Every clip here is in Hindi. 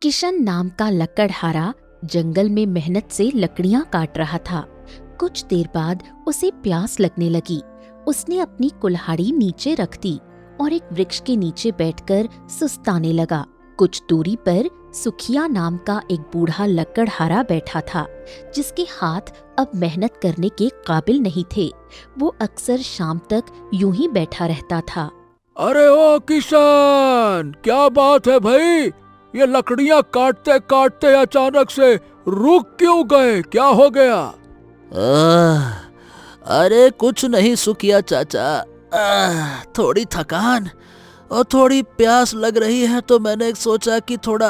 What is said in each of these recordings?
किशन नाम का लकड़हारा जंगल में मेहनत से लकड़ियां काट रहा था। कुछ देर बाद उसे प्यास लगने लगी। उसने अपनी कुल्हाड़ी नीचे रख दी और एक वृक्ष के नीचे बैठकर सुस्ताने लगा। कुछ दूरी पर सुखिया नाम का एक बूढ़ा लकड़हारा बैठा था, जिसके हाथ अब मेहनत करने के काबिल नहीं थे। वो अक्सर शाम तक यूं ही बैठा रहता था। अरे ओ किशन, क्या बात है भाई? ये लकड़ियां काटते काटते अचानक से रुक क्यों गए? क्या हो गया? अरे कुछ नहीं सुखिया चाचा, थोड़ी थकान और थोड़ी प्यास लग रही है तो मैंने सोचा कि थोड़ा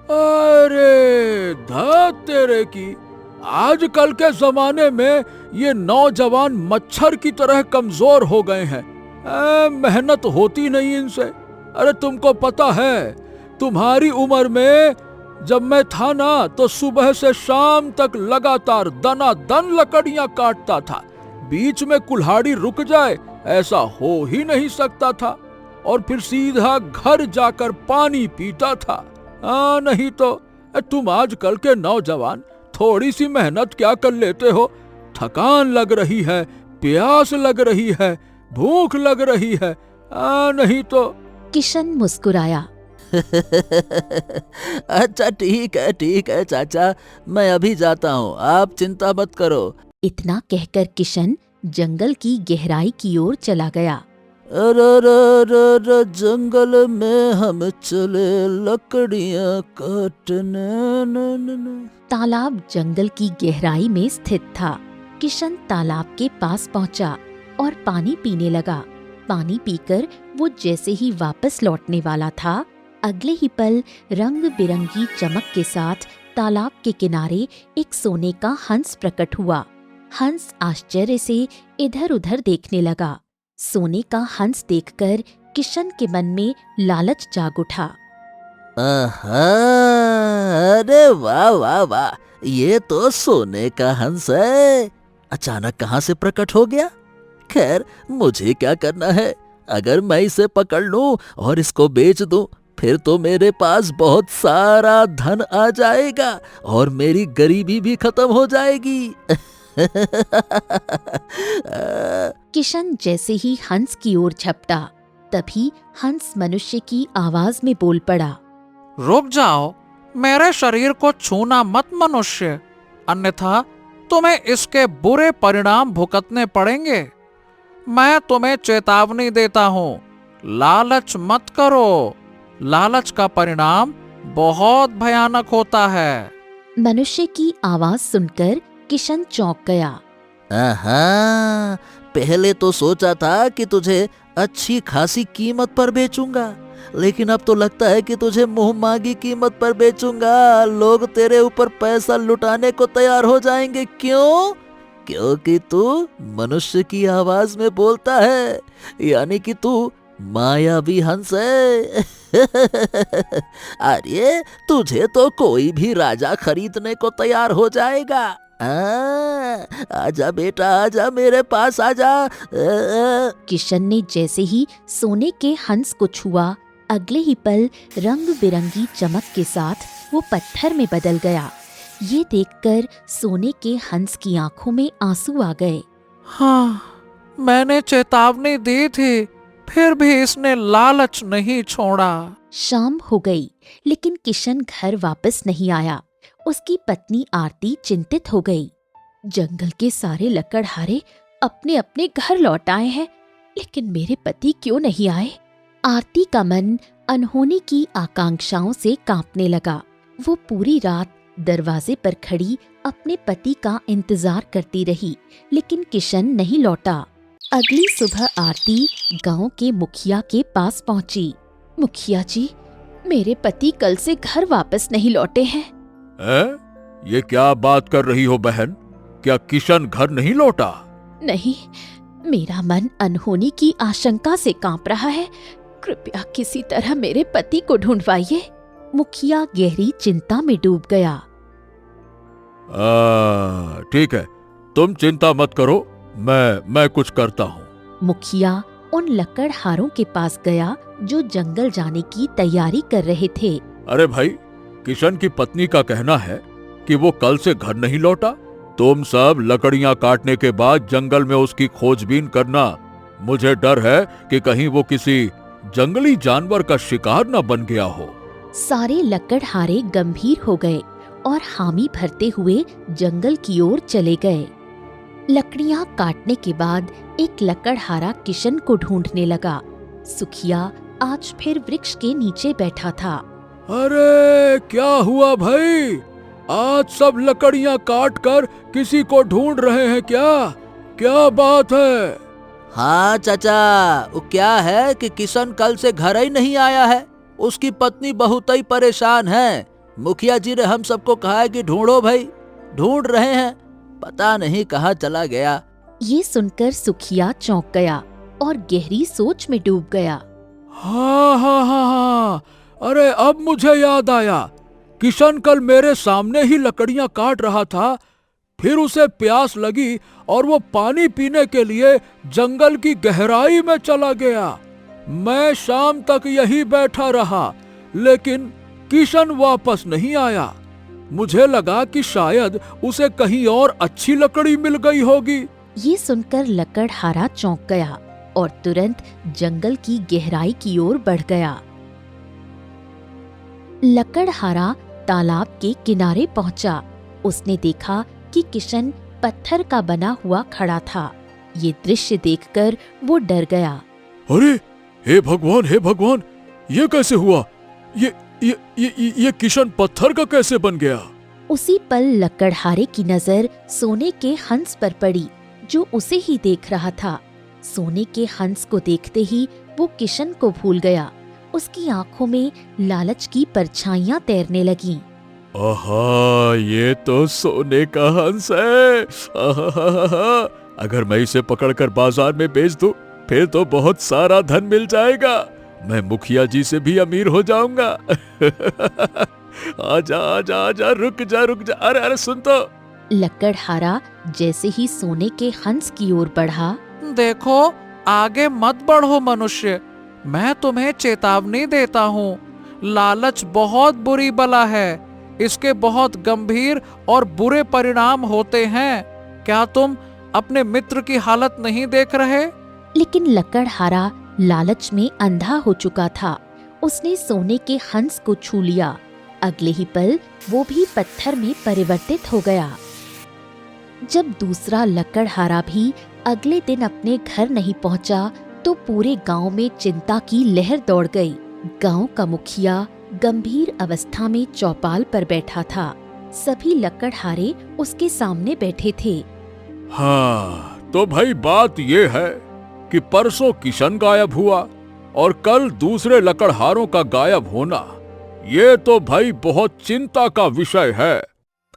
अरे धत तेरे की, आजकल के जमाने में ये नौजवान मच्छर की तरह कमजोर हो गए हैं। मेहनत होती नहीं इनसे। अरे तुमको पता है, तुम्हारी उम्र में जब मैं था ना तो सुबह से शाम तक लगातार दनादन लकड़ियां काटता था। बीच में कुल्हाड़ी रुक जाए ऐसा हो ही नहीं सकता था। और फिर सीधा घर जाकर पानी पीता था। नहीं तो तुम आजकल के नौजवान थोड़ी सी मेहनत क्या कर लेते हो? थकान लग रही है, प्यास लग रही है, भूख लग रही है, नहीं तो। किशन मुस्कुराया। अच्छा ठीक है चाचा, मैं अभी जाता हूँ, आप चिंता मत करो। इतना कहकर किशन जंगल की गहराई की ओर चला गया। जंगल में हम चले लकड़ियाँ काटने। तालाब जंगल की गहराई में स्थित था। किशन तालाब के पास पहुंचा और पानी पीने लगा। पानी पीकर वो जैसे ही वापस लौटने वाला था, अगले ही पल रंग बिरंगी चमक के साथ तालाब के किनारे एक सोने का हंस प्रकट हुआ। हंस आश्चर्य से इधर उधर देखने लगा। सोने का हंस देखकर किशन के मन में लालच जाग उठा। अरे वाह वाह वाह, ये तो सोने का हंस है। अचानक कहाँ से प्रकट हो गया? खैर, मुझे क्या करना है? अगर मैं इसे पकड़ लूं और इसको बेच दूं, फिर तो मेरे पास बहुत सारा धन आ जाएगा और मेरी गरीबी भी खत्म हो जाएगी। किशन जैसे ही हंस की ओर झपटा, तभी हंस मनुष्य की आवाज में बोल पड़ा। रुक जाओ, मेरे शरीर को छूना मत मनुष्य, अन्यथा तुम्हें इसके बुरे परिणाम भुगतने पड़ेंगे। मैं तुम्हें चेतावनी देता हूँ, लालच मत करो। लालच का परिणाम बहुत भयानक होता है। मनुष्य की आवाज सुनकर किशन चौंक गया। पहले तो सोचा था कि तुझे अच्छी खासी कीमत पर बेचूंगा, लेकिन अब तो लगता है कि तुझे मुंह मांगी कीमत पर बेचूंगा। लोग तेरे ऊपर पैसा लुटाने को तैयार हो जाएंगे। क्यों? क्योंकि तू मनुष्य की आवाज में बोलता है, यानी कि तू मायावी हंस है। अरे तुझे तो कोई भी राजा खरीदने को तैयार हो जाएगा। आजा बेटा, आजा मेरे पास आजा। किशन ने जैसे ही सोने के हंस को छुआ, अगले ही पल रंग बिरंगी चमक के साथ वो पत्थर में बदल गया। ये देखकर सोने के हंस की आंखों में आंसू आ गए। हाँ, मैंने चेतावनी दी थी, फिर भी इसने लालच नहीं छोड़ा। शाम हो गई, लेकिन किशन घर वापस नहीं आया। उसकी पत्नी आरती चिंतित हो गई। जंगल के सारे लकड़हारे अपने अपने घर लौट आए हैं, लेकिन मेरे पति क्यों नहीं आए? आरती का मन अनहोनी की आकांक्षाओं से कांपने लगा। वो पूरी रात दरवाजे पर खड़ी अपने पति का इंतजार करती रही, लेकिन किशन नहीं लौटा। अगली सुबह आरती गांव के मुखिया के पास पहुंची। मुखिया जी, मेरे पति कल से घर वापस नहीं लौटे हैं। ये क्या बात कर रही हो बहन? क्या किशन घर नहीं लौटा? नहीं, मेरा मन अनहोनी की आशंका से कांप रहा है। कृपया किसी तरह मेरे पति को ढूंढवाइए। मुखिया गहरी चिंता में डूब गया। ठीक है, तुम चिंता मत करो, मैं कुछ करता हूँ। मुखिया उन लकड़हारों के पास गया जो जंगल जाने की तैयारी कर रहे थे। अरे भाई, किशन की पत्नी का कहना है कि वो कल से घर नहीं लौटा। तुम सब लकड़ियां काटने के बाद जंगल में उसकी खोजबीन करना। मुझे डर है कि कहीं वो किसी जंगली जानवर का शिकार न बन गया हो। सारे लकड़हारे गंभीर हो गए और हामी भरते हुए जंगल की ओर चले गए। लकड़ियां काटने के बाद एक लकड़हारा किशन को ढूंढने लगा। सुखिया आज फिर वृक्ष के नीचे बैठा था। अरे क्या हुआ भाई, आज सब लकड़ियां काट कर किसी को ढूंढ रहे हैं क्या? क्या बात है? हाँ चाचा, वो क्या है कि किशन कल से घर ही नहीं आया है। उसकी पत्नी बहुत ही परेशान है। मुखिया जी ने हम सबको कहा है कि ढूंढो भाई, ढूंढ रहे हैं, पता नहीं कहाँ चला गया। ये सुनकर सुखिया चौंक गया और गहरी सोच में डूब गया। हाँ हाँ हाँ हाँ, अरे अब मुझे याद आया। किशन कल मेरे सामने ही लकड़ियां काट रहा था, फिर उसे प्यास लगी और वो पानी पीने के लिए जंगल की गहराई में चला गया। मैं शाम तक यही बैठा रहा, लेकिन किशन वापस नहीं आया। मुझे लगा कि शायद उसे कहीं और अच्छी लकड़ी मिल गई होगी। ये सुनकर लकड़हारा चौंक गया और तुरंत जंगल की गहराई की ओर बढ़ गया। लकड़हारा तालाब के किनारे पहुंचा। उसने देखा कि किशन पत्थर का बना हुआ खड़ा था। ये दृश्य देखकर वो डर गया। अरे हे भगवान, ये कैसे हुआ? ये किशन पत्थर का कैसे बन गया? उसी पल लकड़हारे की नजर सोने के हंस पर पड़ी, जो उसे ही देख रहा था। सोने के हंस को देखते ही वो किशन को भूल गया। उसकी आंखों में लालच की परछाइयां तैरने लगीं। आहा, ये तो सोने का हंस है। आहा, अगर मैं इसे पकड़कर बाजार में बेच दूं, फिर तो बहुत सारा धन मिल जाएगा। मैं मुखिया जी से भी अमीर हो जाऊंगा। आजा आजा आजा, रुक जा। अरे सुन तो। लकड़हारा जैसे ही सोने के हंस की ओर बढ़ा, देखो, आगे मत बढ़ो मनुष्य, मैं तुम्हें चेतावनी देता हूँ। लालच बहुत बुरी बला है, इसके बहुत गंभीर और बुरे परिणाम होते हैं। क्या तुम अपने मित्र की हालत नहीं देख रहे? लेकिन लकड़हारा लालच में अंधा हो चुका था। उसने सोने के हंस को छू लिया। अगले ही पल वो भी पत्थर में परिवर्तित हो गया। जब दूसरा लकड़हारा भी अगले दिन अपने घर नहीं पहुंचा, तो पूरे गांव में चिंता की लहर दौड़ गई। गांव का मुखिया गंभीर अवस्था में चौपाल पर बैठा था। सभी लकड़हारे उसके सामने बैठे थे। हाँ, तो भाई बात ये है कि परसों किशन गायब हुआ और कल दूसरे लकड़हारों का गायब होना, ये तो भाई बहुत चिंता का विषय है।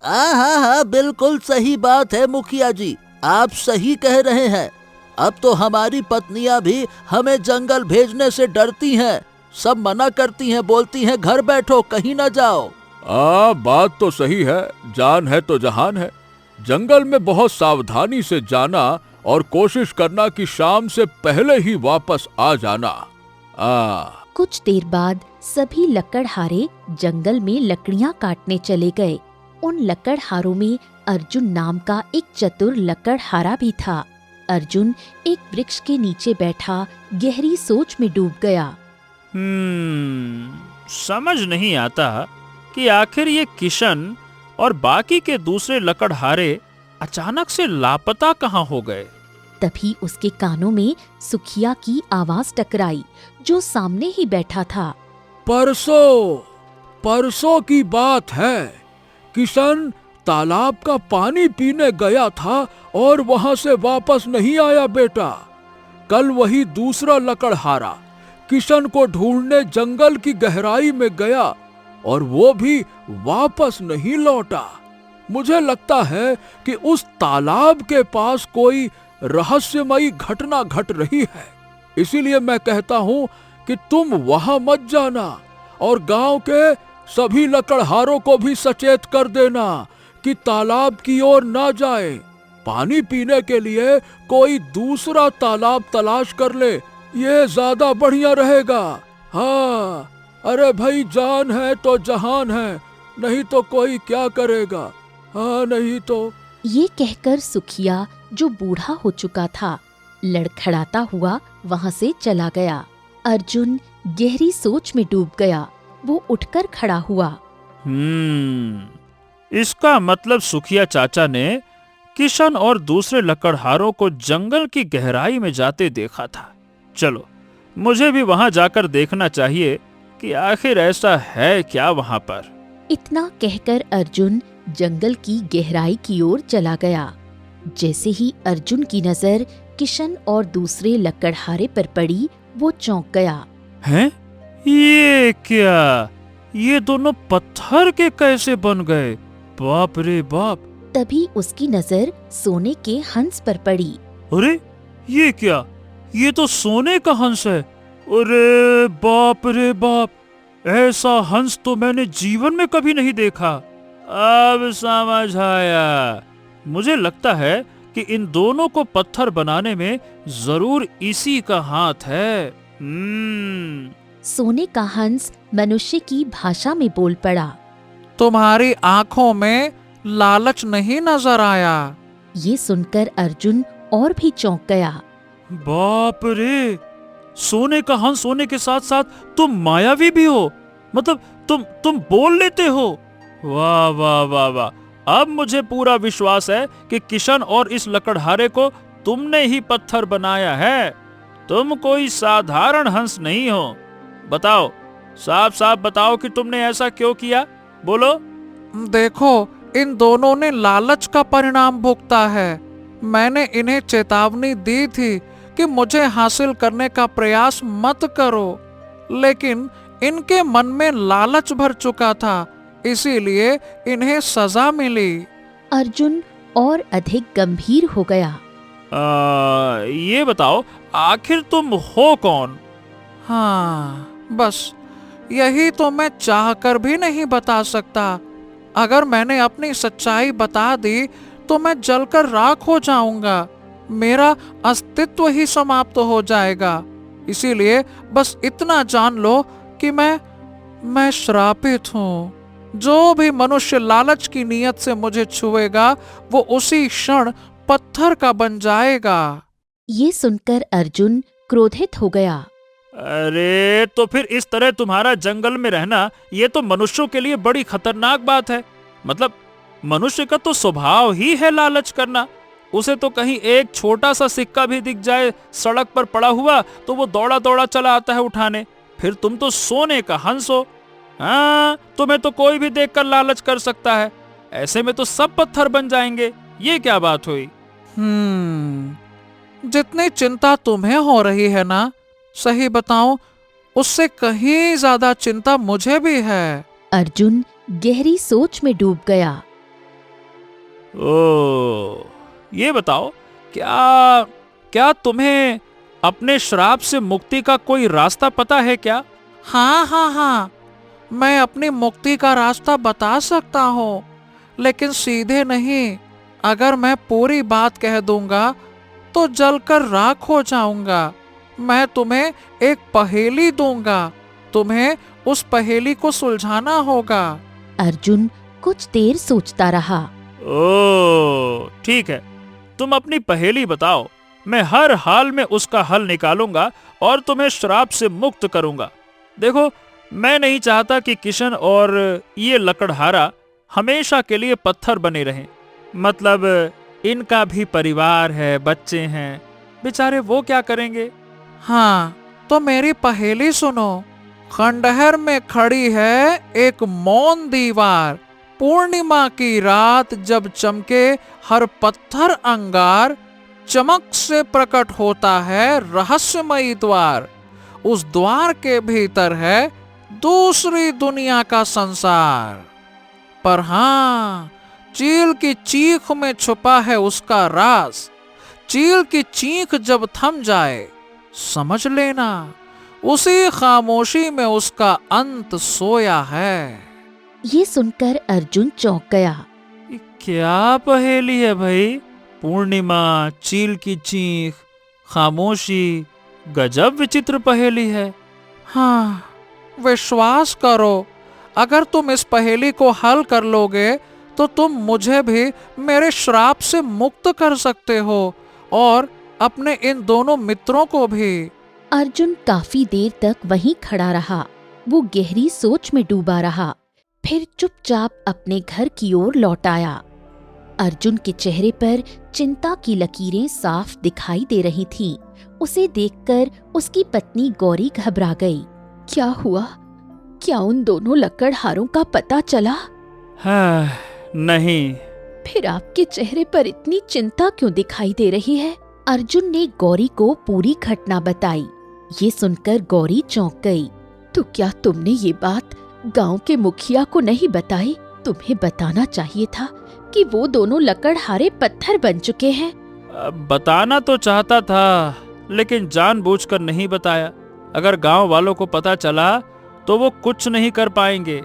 हाँ, बिल्कुल सही बात है मुखिया जी, आप सही कह रहे हैं। अब तो हमारी पत्नियां भी हमें जंगल भेजने से डरती हैं। सब मना करती हैं, बोलती हैं घर बैठो, कहीं ना जाओ। बात तो सही है, जान है तो जहान है। जंगल में बहुत सावधानी से जाना और कोशिश करना कि शाम से पहले ही वापस आ जाना। कुछ देर बाद सभी लकड़हारे जंगल में लकड़ियां काटने चले गए। उन लकड़हारों में अर्जुन नाम का एक चतुर लकड़हारा भी था। अर्जुन एक वृक्ष के नीचे बैठा गहरी सोच में डूब गया। समझ नहीं आता कि आखिर ये किशन और बाकी के दूसरे लकड़हारे अचानक से लापता कहाँ हो गए। तभी उसके कानों में सुखिया की आवाज टकराई, जो सामने ही बैठा था। परसों की बात है। किशन तालाब का पानी पीने गया था और वहां से वापस नहीं आया बेटा। कल वही दूसरा लकड़हारा किशन को ढूंढने जंगल की गहराई में गया और वो भी वापस नहीं लौटा। मुझे लगता है कि उस तालाब के पास कोई रहस्यमयी घटना घट रही है। इसीलिए मैं कहता हूं कि तुम वहां मत जाना और गांव के सभी लकड़हारों को भी सचेत कर देना कि तालाब की ओर ना जाए। पानी पीने के लिए कोई दूसरा तालाब तलाश कर ले, ये ज्यादा बढ़िया रहेगा। हाँ, अरे भाई जान है तो जहान है, नहीं तो कोई क्या करेगा। हाँ नहीं तो। ये कहकर सुखिया जो बूढ़ा हो चुका था लड़खड़ाता हुआ वहां से चला गया। अर्जुन गहरी सोच में डूब गया। वो उठकर खड़ा हुआ। इसका मतलब सुखिया चाचा ने किशन और दूसरे लकड़हारों को जंगल की गहराई में जाते देखा था। चलो, मुझे भी वहां जाकर देखना चाहिए कि आखिर ऐसा है क्या वहां पर। इतना कहकर अर्जुन जंगल की गहराई की ओर चला गया। जैसे ही अर्जुन की नजर किशन और दूसरे लकड़हारे पर पड़ी, वो चौंक गया। हैं? ये क्या? ये दोनों पत्थर के कैसे बन गए? बाप रे बाप! तभी उसकी नजर सोने के हंस पर पड़ी। अरे ये क्या? ये तो सोने का हंस है। अरे बाप रे बाप! ऐसा हंस तो मैंने जीवन में कभी नहीं देखा। अब समझ आया। मुझे लगता है कि इन दोनों को पत्थर बनाने में जरूर इसी का हाथ है। सोने का हंस मनुष्य की भाषा में बोल पड़ा। तुम्हारी आंखों में लालच नहीं नजर आया? ये सुनकर अर्जुन और भी चौंक गया। बाप रे! सोने का हंस होने के साथ साथ तुम मायावी भी हो। मतलब तुम बोल लेते हो। वाह वाह वाह वाह! अब मुझे पूरा विश्वास है कि किशन और इस लकड़हारे को तुमने ही पत्थर बनाया है। तुम कोई साधारण हंस नहीं हो। बताओ, साफ साफ बताओ कि तुमने ऐसा क्यों किया। बोलो। देखो, इन दोनों ने लालच का परिणाम भुगता है। मैंने इन्हें चेतावनी दी थी कि मुझे हासिल करने का प्रयास मत करो, लेकिन इनके मन में लालच भर चुका था, इसीलिए इन्हें सजा मिली। अर्जुन और अधिक गंभीर हो गया। ये बताओ, आखिर तुम हो कौन? हाँ, बस यही तो मैं चाहकर भी नहीं बता सकता। अगर मैंने अपनी सच्चाई बता दी तो मैं जलकर राख हो जाऊंगा। मेरा अस्तित्व ही समाप्त हो जाएगा। इसीलिए बस इतना जान लो कि मैं श्रापित हूँ। जो भी मनुष्य लालच की नियत से मुझे छुएगा, वो उसी क्षण पत्थर का बन जाएगा। ये सुनकर अर्जुन क्रोधित हो गया। अरे तो फिर इस तरह तुम्हारा जंगल में रहना, ये तो मनुष्यों के लिए बड़ी खतरनाक बात है। मतलब मनुष्य का तो स्वभाव ही है लालच करना। उसे तो कहीं एक छोटा सा सिक्का भी दिख जाए सड़क पर पड़ा हुआ तो वो दौड़ा दौड़ा चला आता है उठाने। फिर तुम तो सोने का हंस हो। हाँ, तुम्हें तो कोई भी देखकर लालच कर सकता है। ऐसे में तो सब पत्थर बन जाएंगे। ये क्या बात हुई? जितनी चिंता तुम्हें हो रही है ना, सही बताऊं, उससे कहीं ज्यादा चिंता मुझे भी है। अर्जुन गहरी सोच में डूब गया। ओ, ये बताओ, क्या तुम्हें अपने श्राप से मुक्ति का कोई रास्ता पता है क्या? हाँ, मैं अपनी मुक्ति का रास्ता बता सकता हूँ, लेकिन सीधे नहीं। अगर मैं पूरी बात कह दूंगा तो जलकर राख हो जाऊंगा। मैं तुम्हें एक पहेली दूंगा, तुम्हें उस पहेली को सुलझाना होगा। अर्जुन कुछ देर सोचता रहा। ओ, ठीक है, तुम अपनी पहेली बताओ। मैं हर हाल में उसका हल निकालूंगा और तुम्हें श्राप से मुक्त करूंगा। देखो, मैं नहीं चाहता कि किशन और ये लकड़हारा हमेशा के लिए पत्थर बने रहें। मतलब इनका भी परिवार है, बच्चे हैं, बेचारे वो क्या करेंगे? हाँ, तो मेरी पहेली सुनो। खंडहर में खड़ी है एक मौन दीवार। पूर्णिमा की रात जब चमके हर पत्थर अंगार, चमक से प्रकट होता है रहस्यमयी द्वार। उस द्वार के भीतर है दूसरी दुनिया का संसार। पर हाँ, चील की चीख में छुपा है उसका राज। चील की चीख जब थम जाए, समझ लेना उसी खामोशी में उसका अंत सोया है। ये सुनकर अर्जुन चौंक गया। ये क्या पहेली है भाई? पूर्णिमा, चील की चीख, खामोशी, गजब विचित्र पहेली है। हाँ, विश्वास करो, अगर तुम इस पहेली को हल कर लोगे तो तुम मुझे भी मेरे श्राप से मुक्त कर सकते हो और अपने इन दोनों मित्रों को भी। अर्जुन काफी देर तक वहीं खड़ा रहा। वो गहरी सोच में डूबा रहा, फिर चुपचाप अपने घर की ओर लौट आया। अर्जुन के चेहरे पर चिंता की लकीरें साफ दिखाई दे रही थीं। उसे देखकर उसकी पत्नी गौरी घबरा गई। क्या हुआ? क्या उन दोनों लकड़हारों का पता चला? हाँ, नहीं। फिर आपके चेहरे पर इतनी चिंता क्यों दिखाई दे रही है? अर्जुन ने गौरी को पूरी घटना बताई। ये सुनकर गौरी चौंक गई। तो क्या तुमने ये बात गांव के मुखिया को नहीं बताई? तुम्हें बताना चाहिए था कि वो दोनों लकड़हारे पत्थर बन चुके हैं। बताना तो चाहता था, लेकिन जानबूझकर नहीं बताया। अगर गांव वालों को पता चला तो वो कुछ नहीं कर पाएंगे।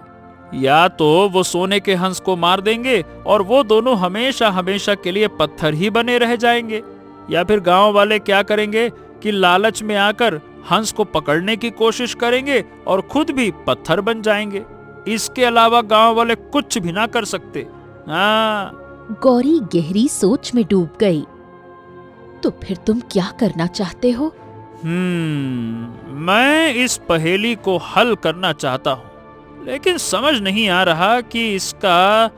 या तो वो सोने के हंस को मार देंगे और वो दोनों हमेशा हमेशा के लिए पत्थर ही बने रह जाएंगे, या फिर गांव वाले क्या करेंगे कि लालच में आकर हंस को पकड़ने की कोशिश करेंगे और खुद भी पत्थर बन जाएंगे। इसके अलावा गांव वाले कुछ भी ना कर सकते। हाँ। गौरी गहरी सोच में डूब गई। तो फिर तुम क्या करना चाहते हो? मैं इस पहेली को हल करना चाहता हूँ, लेकिन समझ नहीं आ रहा कि इसका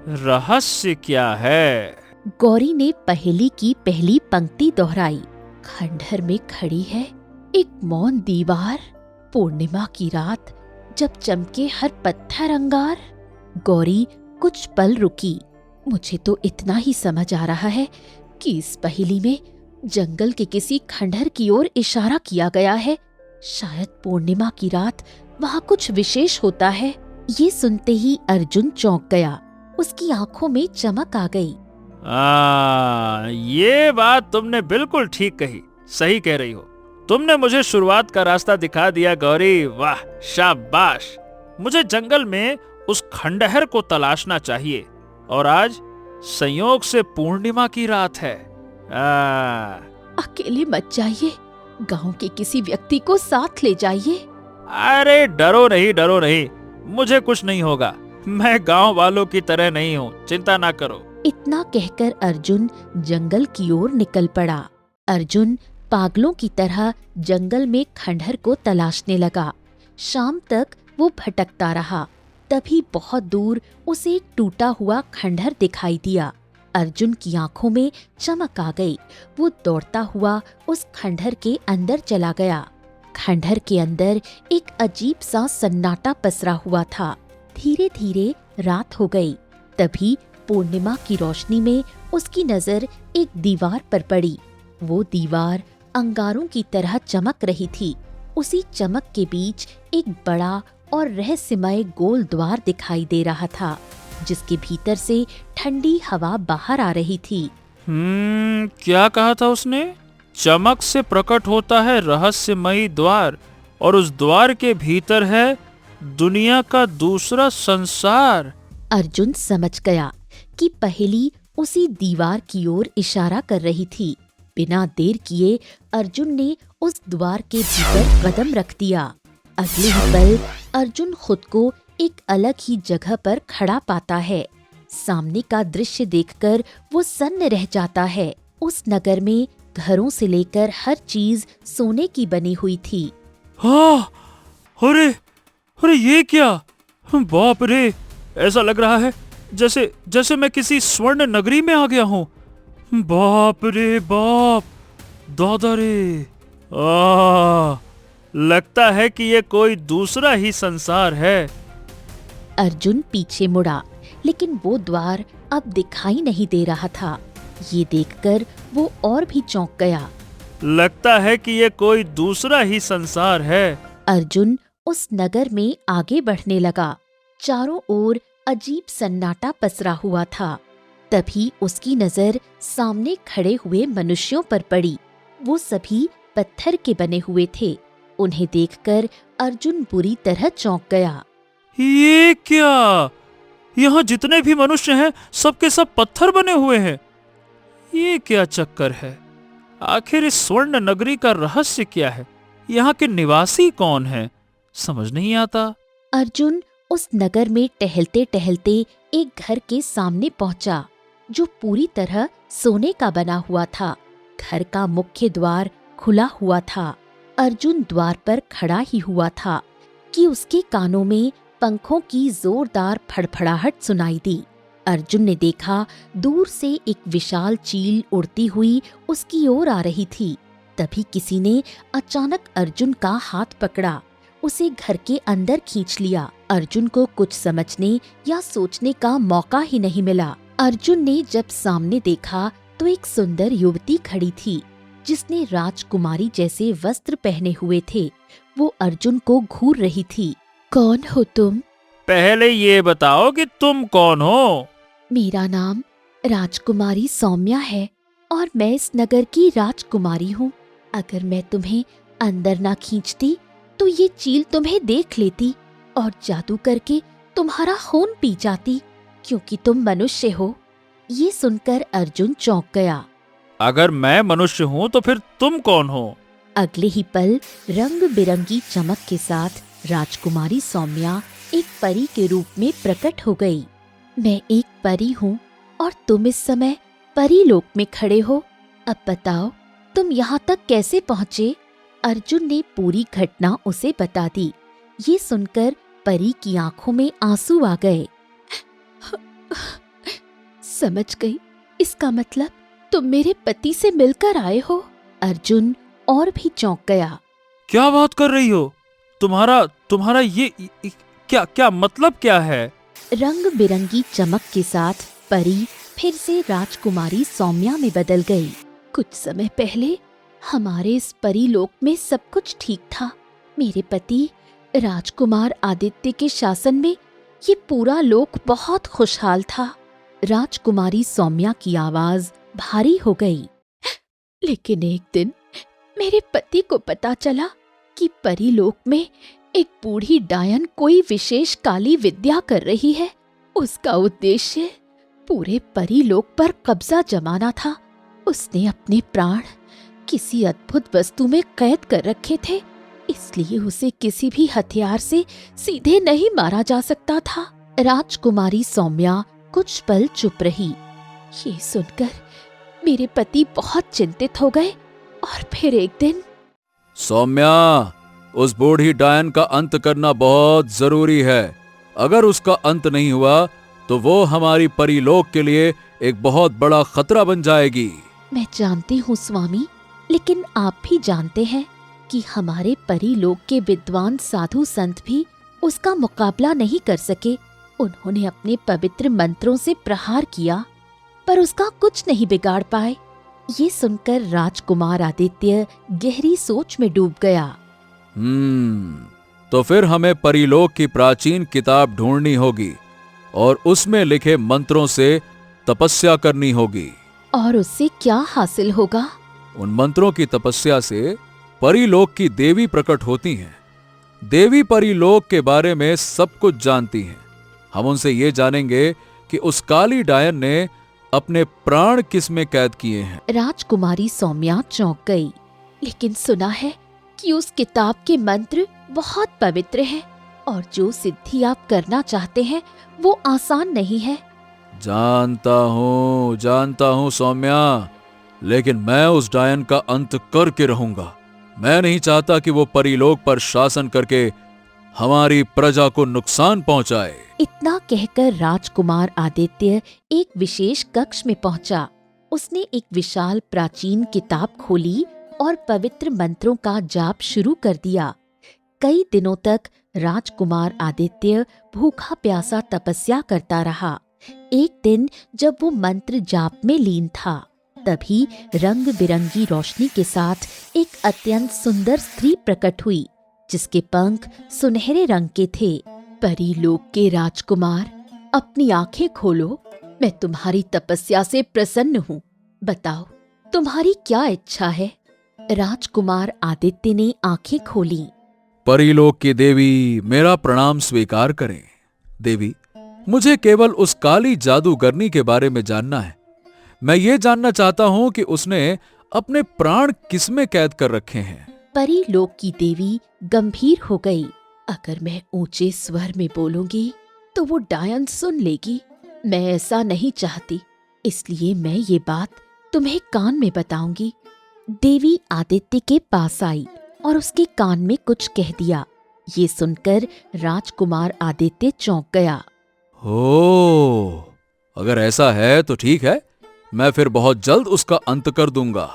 रहस्य क्या है। गौरी ने पहेली की पहली पंक्ति दोहराई। खंडहर में खड़ी है एक मौन दीवार, पूर्णिमा की रात जब चमके हर पत्थर अंगार। गौरी कुछ पल रुकी। मुझे तो इतना ही समझ आ रहा है कि इस पहेली में जंगल के किसी खंडहर की ओर इशारा किया गया है। शायद पूर्णिमा की रात वहाँ कुछ विशेष होता है। ये सुनते ही अर्जुन चौंक गया। उसकी आंखों में चमक आ गई। ये बात तुमने बिल्कुल ठीक कही। सही कह रही हो। तुमने मुझे शुरुआत का रास्ता दिखा दिया गौरी। वाह, शाबाश। मुझे जंगल में उस खंडहर को तलाशना चाहिए, और आज संयोग से पूर्णिमा की रात है। अकेले मत जाइए, गांव के किसी व्यक्ति को साथ ले जाइए। अरे डरो नहीं, मुझे कुछ नहीं होगा। मैं गांव वालों की तरह नहीं हूँ, चिंता ना करो। इतना कहकर अर्जुन जंगल की ओर निकल पड़ा। अर्जुन पागलों की तरह जंगल में खंडहर को तलाशने लगा। शाम तक वो भटकता रहा। तभी बहुत दूर उसे एक टूटा हुआ खंडहर दिखाई दिया। अर्जुन की आंखों में चमक आ गई। वो दौड़ता हुआ उस खंडहर के अंदर चला गया। खंडहर के अंदर एक अजीब सा सन्नाटा पसरा हुआ था। धीरे धीरे रात हो गई। तभी पूर्णिमा की रोशनी में उसकी नजर एक दीवार पर पड़ी। वो दीवार अंगारों की तरह चमक रही थी। उसी चमक के बीच एक बड़ा और रहस्यमय गोल द्वार दिखाई दे रहा था, जिसके भीतर से ठंडी हवा बाहर आ रही थी। क्या कहा था उसने? चमक से प्रकट होता है रहस्यमयी द्वार, और उस द्वार के भीतर है दुनिया का दूसरा संसार। अर्जुन समझ गया कि पहेली उसी दीवार की ओर इशारा कर रही थी। बिना देर किए अर्जुन ने उस द्वार के भीतर कदम रख दिया। अगले ही पल अर्जुन खुद को एक अलग ही जगह पर खड़ा पाता है। सामने का दृश्य देखकर वो सन्न रह जाता है। उस नगर में घरों से लेकर हर चीज सोने की बनी हुई थी। हाँ, अरे ये क्या? बाप रे, ऐसा लग रहा है जैसे मैं किसी स्वर्ण नगरी में आ गया हूँ। बाप रे बाप, दादा रे। लगता है कि ये कोई दूसरा ही संसार है। अर्जुन पीछे मुड़ा, लेकिन वो द्वार अब दिखाई नहीं दे रहा था। ये देखकर वो और भी चौंक गया। लगता है कि ये कोई दूसरा ही संसार है। अर्जुन उस नगर में आगे बढ़ने लगा। चारों ओर अजीब सन्नाटा पसरा हुआ था। तभी उसकी नजर सामने खड़े हुए मनुष्यों पर पड़ी। वो सभी पत्थर के बने हुए थे। उन्हें देखकर अर्जुन बुरी तरह चौंक गया। ये क्या? यहाँ जितने भी मनुष्य हैं सबके सब पत्थर बने हुए हैं। ये क्या चक्कर है? आखिर इस स्वर्ण नगरी का रहस्य क्या है? यहाँ के निवासी कौन हैं? समझ नहीं आता। अर्जुन उस नगर में टहलते टहलते एक घर के सामने पहुंचा, जो पूरी तरह सोने का बना हुआ था। घर का मुख्य द्वार खुला हुआ था। अर्जुन द्वार पर खड़ा ही हुआ था कि उसके कानों में पंखों की जोरदार फड़फड़ाहट सुनाई दी। अर्जुन ने देखा दूर से एक विशाल चील उड़ती हुई उसकी ओर आ रही थी। तभी किसी ने अचानक अर्जुन का हाथ पकड़ा, उसे घर के अंदर खींच लिया। अर्जुन को कुछ समझने या सोचने का मौका ही नहीं मिला। अर्जुन ने जब सामने देखा तो एक सुंदर युवती खड़ी थी, जिसने राजकुमारी जैसे वस्त्र पहने हुए थे। वो अर्जुन को घूर रही थी। कौन हो तुम? पहले ये बताओ कि तुम कौन हो? मेरा नाम राजकुमारी सौम्या है और मैं इस नगर की राजकुमारी हूँ। अगर मैं तुम्हें अंदर ना खींचती तो ये चील तुम्हें देख लेती और जादू करके तुम्हारा खून पी जाती, क्योंकि तुम मनुष्य हो। ये सुनकर अर्जुन चौंक गया। अगर मैं मनुष्य हूँ तो फिर तुम कौन हो? अगले ही पल रंग बिरंगी चमक के साथ राजकुमारी सौम्या एक परी के रूप में प्रकट हो गई। मैं एक परी हूँ और तुम इस समय परी लोक में खड़े हो। अब बताओ तुम यहाँ तक कैसे पहुँचे? अर्जुन ने पूरी घटना उसे बता दी। ये सुनकर परी की आंखों में आंसू आ गए। समझ गई, इसका मतलब तुम मेरे पति से मिलकर आए हो। अर्जुन और भी चौंक गया। क्या बात कर रही हो? तुम्हारा ये क्या मतलब क्या है? रंग बिरंगी चमक के साथ परी फिर से राजकुमारी सौम्या में बदल गई। कुछ समय पहले हमारे इस परी लोक में सब कुछ ठीक था। मेरे पति राजकुमार आदित्य के शासन में ये पूरा लोक बहुत खुशहाल था। राजकुमारी सौम्या की आवाज भारी हो गई। लेकिन एक दिन मेरे पति को पता चला कि परी लोक में एक बूढ़ी डायन कोई विशेष काली विद्या कर रही है। उसका उद्देश्य पूरे परी लोक पर कब्जा जमाना था। उसने अपने प्राण किसी अद्भुत वस्तु में कैद कर रखे थे, इसलिए उसे किसी भी हथियार से सीधे नहीं मारा जा सकता था। राजकुमारी सौम्या कुछ पल चुप रही। ये सुनकर मेरे पति बहुत चिंतित हो गए और फिर एक दिन। सौम्या, उस बूढ़ी डायन का अंत करना बहुत जरूरी है। अगर उसका अंत नहीं हुआ तो वो हमारी परीलोक के लिए एक बहुत बड़ा खतरा बन जाएगी। मैं जानती हूँ स्वामी, लेकिन आप भी जानते हैं कि हमारे परीलोक के विद्वान साधु संत भी उसका मुकाबला नहीं कर सके। उन्होंने अपने पवित्र मंत्रों से प्रहार किया, पर उसका कुछ नहीं बिगाड़ पाए। ये सुनकर राजकुमार आदित्य गहरी सोच में डूब गया। तो फिर हमें परीलोक की प्राचीन किताब ढूंढनी होगी और उसमें लिखे मंत्रों से तपस्या करनी होगी। और उससे क्या हासिल होगा? उन मंत्रों की तपस्या से परीलोक की देवी प्रकट होती हैं। देवी परीलोक के बारे में सब कुछ जानती हैं। हम उनसे ये जानेंगे कि उस काली डायन ने अपने प्राण किस में कैद किए हैं। राजकुमारी सौम्या चौंक गई। लेकिन सुना है कि उस किताब के मंत्र बहुत पवित्र हैं और जो सिद्धि आप करना चाहते हैं वो आसान नहीं है। जानता हूँ सौम्या, लेकिन मैं उस डायन का अंत करके रहूंगा। मैं नहीं चाहता कि वो परीलोक पर शासन करके हमारी प्रजा को नुकसान पहुंचाए। इतना कहकर राजकुमार आदित्य एक विशेष कक्ष में पहुंचा। उसने एक विशाल प्राचीन किताब खोली और पवित्र मंत्रों का जाप शुरू कर दिया। कई दिनों तक राजकुमार आदित्य भूखा प्यासा तपस्या करता रहा। एक दिन जब वो मंत्र जाप में लीन था, तभी रंग बिरंगी रोशनी के साथ एक अत्यंत सुंदर स्त्री प्रकट हुई, जिसके पंख सुनहरे रंग के थे। परीलोक के राजकुमार, अपनी आंखें खोलो। मैं तुम्हारी तपस्या से प्रसन्न हूँ। बताओ, तुम्हारी क्या इच्छा है? राजकुमार आदित्य ने आंखें खोली। परीलोक की देवी, मेरा प्रणाम स्वीकार करें। देवी, मुझे केवल उस काली जादूगरनी के बारे में जानना है। मैं ये जानना चाहता हूं कि उसने अपने प्राण किसमें कैद कर रखे हैं। परी लोक की देवी गंभीर हो गई। अगर मैं ऊंचे स्वर में बोलूंगी तो वो डायन सुन लेगी। मैं ऐसा नहीं चाहती, इसलिए मैं ये बात तुम्हें कान में बताऊंगी। देवी आदित्य के पास आई और उसके कान में कुछ कह दिया। ये सुनकर राजकुमार आदित्य चौंक गया। ओ, अगर ऐसा है तो ठीक है, मैं फिर बहुत जल्द उसका अंत कर दूंगा,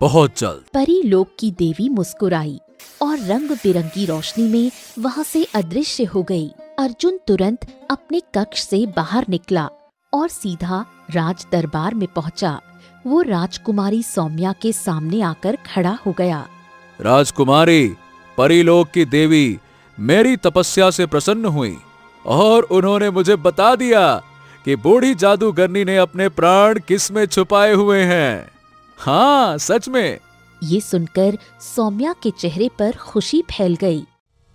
बहुत जल्द। परी लोक की देवी मुस्कुराई और रंग बिरंगी रोशनी में वहां से अदृश्य हो गई। अर्जुन तुरंत अपने कक्ष से बाहर निकला और सीधा राज दरबार में पहुंचा। वो राजकुमारी सौम्या के सामने आकर खड़ा हो गया। राजकुमारी, परीलोक की देवी मेरी तपस्या से प्रसन्न हुई और उन्होंने मुझे बता दिया कि बूढ़ी जादूगरनी ने अपने प्राण किस में छुपाए हुए हैं। हाँ, सच में। ये सुनकर सौम्या के चेहरे पर खुशी फैल गई।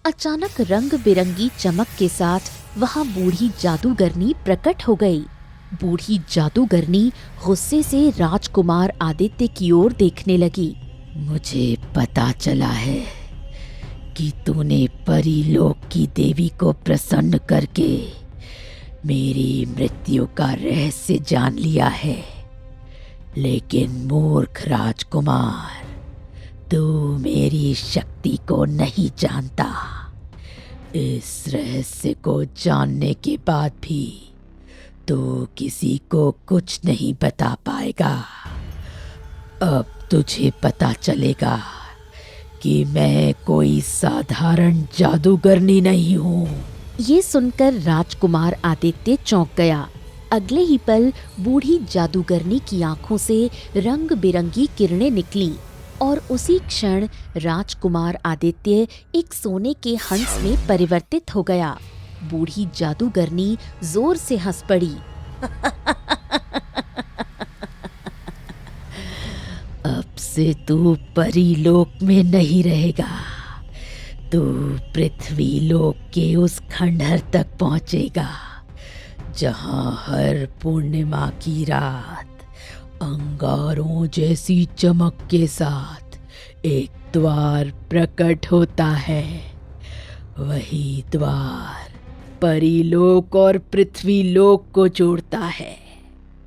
अचानक रंग बिरंगी चमक के साथ वहाँ बूढ़ी जादूगरनी प्रकट हो गई। बूढ़ी जादूगरनी गुस्से से राजकुमार आदित्य की ओर देखने लगी। मुझे पता चला है कि तूने परीलोक की देवी को प्रसन्न करके मेरी मृत्यु का रहस्य जान लिया है, लेकिन मूर्ख राजकुमार, तू मेरी शक्ति को नहीं जानता। इस रहस्य को जानने के बाद भी तू किसी को कुछ नहीं बता पाएगा। अब तुझे पता चलेगा कि मैं कोई साधारण जादूगरनी नहीं हूँ। ये सुनकर राजकुमार आदित्य चौंक गया। अगले ही पल बूढ़ी जादूगरनी की आंखों से रंग बिरंगी किरणें निकलीं और उसी क्षण राजकुमार आदित्य एक सोने के हंस में परिवर्तित हो गया। बूढ़ी जादूगरनी जोर से हंस पड़ी। अब से तू परीलोक में नहीं रहेगा, तू पृथ्वी लोक के उस खंडहर तक पहुंचेगा जहां हर पूर्णिमा की रात अंगारों जैसी चमक के साथ एक द्वार प्रकट होता है। वही द्वार परीलोक और पृथ्वी लोक को जोड़ता है।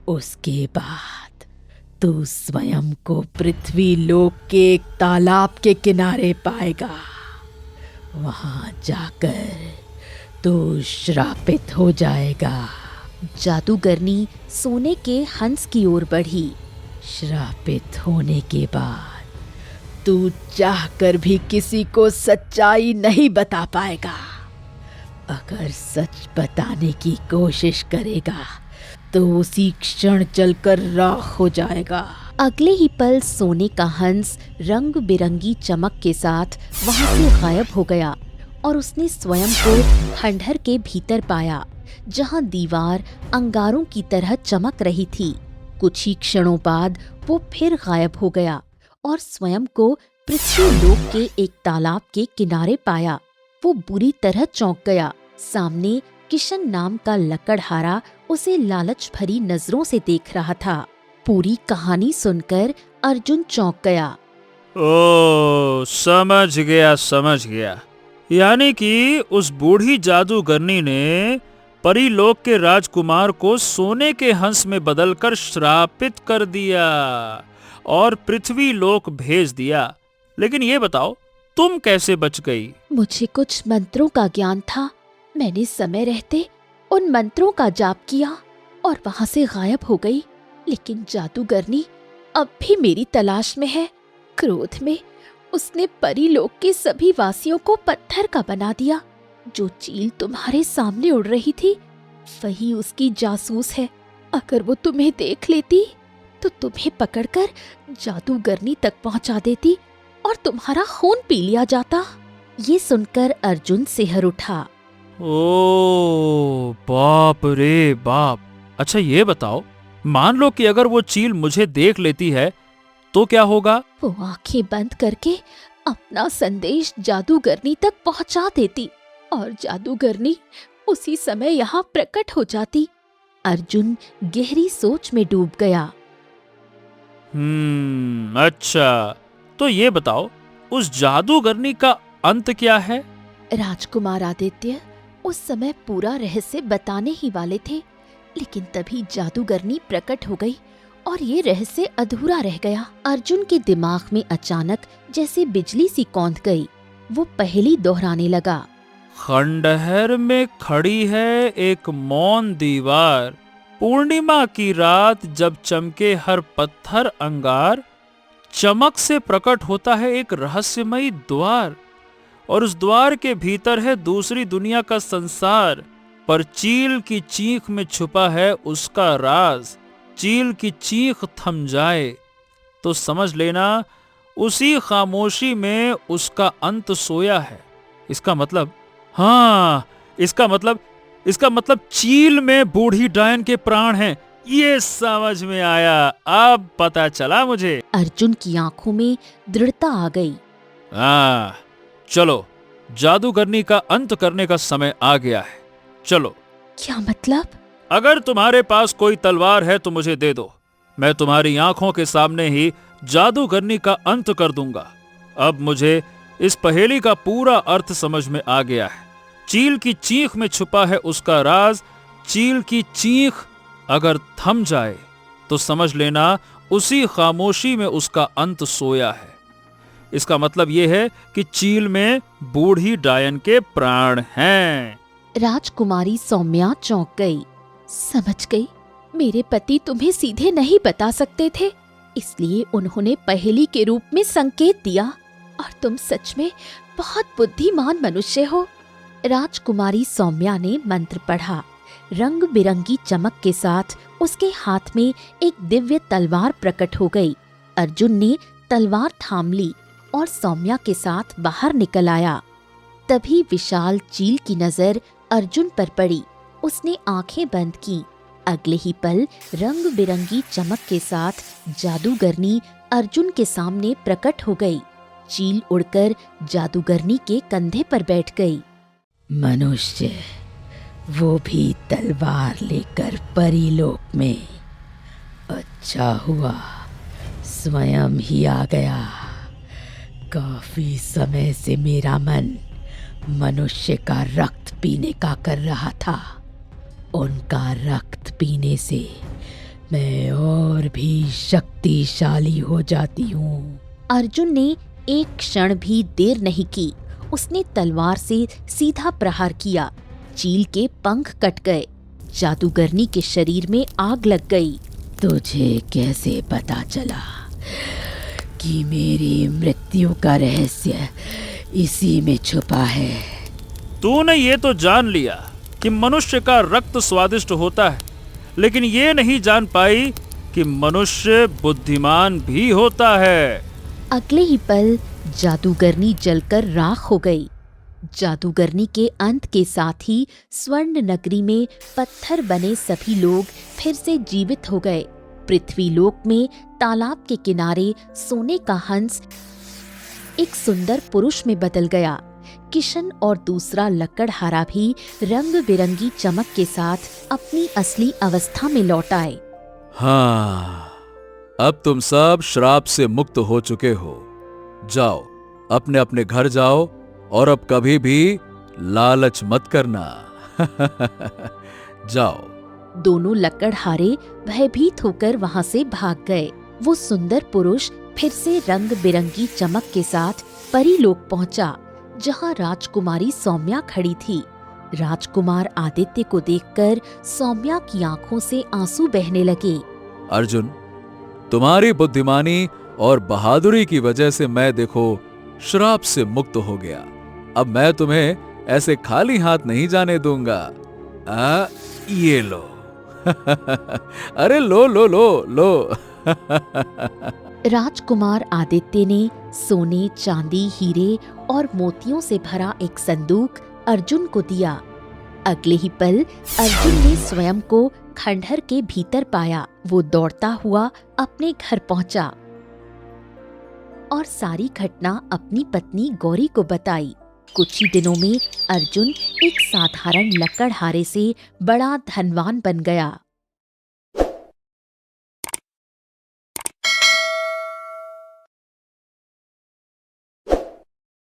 उसके बाद तू स्वयं को पृथ्वी लोक के एक तालाब के किनारे पाएगा। वहां जाकर तू श्रापित हो जाएगा। जादूगरनी सोने के हंस की ओर बढ़ी। श्रापित होने के बाद तू चाहकर भी किसी को सच्चाई नहीं बता पाएगा। अगर सच बताने की कोशिश करेगा तो उसी क्षण जलकर राख हो जाएगा। अगले ही पल सोने का हंस रंग बिरंगी चमक के साथ वहां से गायब हो गया और उसने स्वयं को खंडहर के भीतर पाया, जहां दीवार अंगारों की तरह चमक रही थी। कुछ ही क्षणों बाद वो फिर गायब हो गया और स्वयं को पृथ्वी लोक के एक तालाब के किनारे पाया। वो बुरी तरह चौंक गया। सामने किशन नाम का लकड़हारा उसे लालच भरी नजरों से देख रहा था। पूरी कहानी सुनकर अर्जुन चौंक गया। ओ, समझ गया समझ गया। यानी कि उस बूढ़ी जादूगरनी ने परीलोक के राजकुमार को सोने के हंस में बदलकर श्रापित कर दिया और पृथ्वी लोक भेज दिया। लेकिन ये बताओ, तुम कैसे बच गई? मुझे कुछ मंत्रों का ज्ञान था। मैंने समय रहते उन मंत्रों का जाप किया और वहां से गायब हो गई। लेकिन जादूगरनी अब भी मेरी तलाश में है। क्रोध में उसने परीलोक के सभी वासियों को पत्थर का बना दिया। जो चील तुम्हारे सामने उड़ रही थी वही उसकी जासूस है। अगर वो तुम्हें देख लेती तो तुम्हें पकड़कर जादूगरनी तक पहुंचा देती और तुम्हारा खून पी लिया जाता। ये सुनकर अर्जुन सिहर उठा। ओ बाप रे बाप। अच्छा ये बताओ, मान लो कि अगर वो चील मुझे देख लेती है तो क्या होगा? वो आंखें बंद करके अपना संदेश जादूगरनी तक पहुंचा देती और जादूगरनी उसी समय यहाँ प्रकट हो जाती। अर्जुन गहरी सोच में डूब गया। अच्छा, तो ये बताओ, उस जादूगरनी का अंत क्या है? राजकुमार आदित्य उस समय पूरा रहस्य बताने ही वाले थे, लेकिन तभी जादूगरनी प्रकट हो गई और ये रहस्य अधूरा रह गया। अर्जुन के दिमाग में अचानक जैसे बिजली सी कौंध गई। वो पहेली दोहराने लगा। खंडहर में खड़ी है एक मौन दीवार, पूर्णिमा की रात जब चमके हर पत्थर अंगार, चमक से प्रकट होता है एक रहस्यमयी द्वार, और उस द्वार के भीतर है दूसरी दुनिया का संसार, पर चील की चीख में छुपा है उसका राज। चील की चीख थम जाए तो समझ लेना उसी खामोशी में उसका अंत सोया है। इसका मतलब, हाँ, इसका मतलब चील में बूढ़ी डायन के प्राण हैं। ये समझ में आया, अब पता चला मुझे। अर्जुन की आंखों में दृढ़ता आ गई। हाँ, चलो, जादूगरनी का अंत करने का समय आ गया है। चलो। क्या मतलब? अगर तुम्हारे पास कोई तलवार है तो मुझे दे दो, मैं तुम्हारी आंखों के सामने ही जादूगरनी का अंत कर दूंगा। अब मुझे इस पहेली का पूरा अर्थ समझ में आ गया है। चील की चीख में छुपा है उसका राज। चील की चीख अगर थम जाए तो समझ लेना उसी खामोशी में उसका अंत सोया है। इसका मतलब यह है कि चील में बूढ़ी डायन के प्राण हैं। राजकुमारी सौम्या चौंक गई। समझ गई, मेरे पति तुम्हें सीधे नहीं बता सकते थे, इसलिए उन्होंने पहेली के रूप में संकेत दिया, और तुम सच में बहुत बुद्धिमान मनुष्य हो। राजकुमारी सौम्या ने मंत्र पढ़ा। रंग बिरंगी चमक के साथ उसके हाथ में एक दिव्य तलवार प्रकट हो गई। अर्जुन ने तलवार थाम ली और सौम्या के साथ बाहर निकल आया। तभी विशाल चील की नजर अर्जुन पर पड़ी। उसने आंखें बंद की। अगले ही पल रंग बिरंगी चमक के साथ जादूगरनी अर्जुन के सामने प्रकट हो गई। चील उड़कर जादूगरनी के कंधे पर बैठ गई। मनुष्य, वो भी तलवार लेकर परीलोक में। अच्छा हुआ स्वयं ही आ गया। काफी समय से मेरा मन मनुष्य का रक्त पीने का कर रहा था। उनका रक्त पीने से मैं और भी शक्तिशाली हो जाती हूँ। अर्जुन ने एक क्षण भी देर नहीं की। उसने तलवार से सीधा प्रहार किया। चील के पंख कट गए। जादूगरनी के शरीर में आग लग गई। तुझे कैसे पता चला कि मेरी मृत्यु का रहस्य इसी में छुपा है? तूने ये तो जान लिया कि मनुष्य का रक्त स्वादिष्ट होता है, लेकिन ये नहीं जान पाई कि मनुष्य बुद्धिमान भी होता है। अगले ही पल जादूगरनी जलकर राख हो गई। जादूगरनी के अंत के साथ ही स्वर्ण नगरी में पत्थर बने सभी लोग फिर से जीवित हो गए। पृथ्वी लोक में तालाब के किनारे सोने का हंस एक सुंदर पुरुष में बदल गया। किशन और दूसरा लकड़हारा भी रंग बिरंगी चमक के साथ अपनी असली अवस्था में लौट आए। हाँ, अब तुम सब श्राप से मुक्त हो चुके हो। जाओ, अपने अपने घर जाओ और अब कभी भी लालच मत करना। जाओ। दोनों लकड़हारे भयभीत होकर वहां से भाग गए। वो सुंदर पुरुष फिर से रंग बिरंगी चमक के साथ परीलोक पहुंचा, जहां राजकुमारी सौम्या खड़ी थी। राजकुमार आदित्य को देखकर सौम्या की आंखों से आंसू बहने लगे। अर्जुन, तुम्हारी बुद्धिमानी और बहादुरी की वजह से मैं देखो श्राप से मुक्त हो गया। अब मैं तुम्हें ऐसे खाली हाथ नहीं जाने दूंगा। ये लो। अरे लो लो लो लो। राजकुमार आदित्य ने सोने, चांदी, हीरे और मोतियों से भरा एक संदूक अर्जुन को दिया। अगले ही पल अर्जुन ने स्वयं को खंडहर के भीतर पाया। वो दौड़ता हुआ अपने घर पहुंचा और सारी घटना अपनी पत्नी गौरी को बताई। कुछ ही दिनों में अर्जुन एक साधारण लकड़हारे से बड़ा धनवान बन गया।